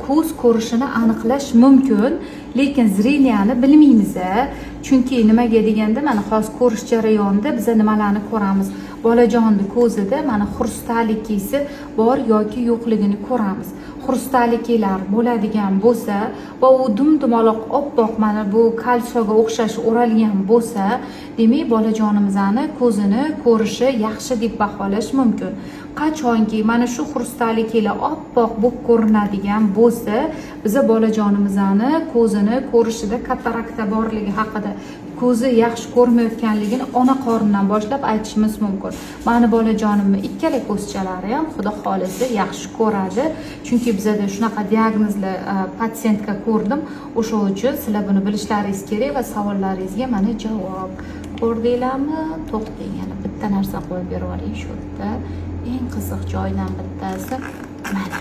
ko'z ko'rishini aniqlash mumkin, lekin zreniyani bilmaymiz. Chunki nimaga deganda mana hozir ko'rish jarayonida biz nimalarni ko'ramiz? Bolajonning ko'zida mana xrustalikisi bor yoki yo'qligini ko'ramiz. Xrustaliklar bo'ladigan bo'lsa va u dumaloq oppoq mana bu kalsioga o'xshash o'ralgan bo'lsa, demak bolajonimizning ko'zini ko'rishi yaxshi deb baholash mumkin. Qachonki mana shu xrustaliklar oppoq bo'lib ko'rinadigan bo'lsa, biz bolajonimizning ko'zini ko'rishida katarakta borligi haqida, ko'zi yaxshi ko'rmayotganligini ona qornidan boshlab aytishimiz mumkin. Mani bolajonimni ikkala ko'zchalari ham xudo xolisa yaxshi ko'radi. Chunki bizda shunaqa diagnozli patsientka ko'rdim. O'sha uchun sizlar buni bilishlaringiz kerak va savollaringizga mana javob. Ko'rdinglarmi? To'xtang, yana bitta narsa qo'yib berib yuboring shu yerda. Eng qiziq joydan bittasi mana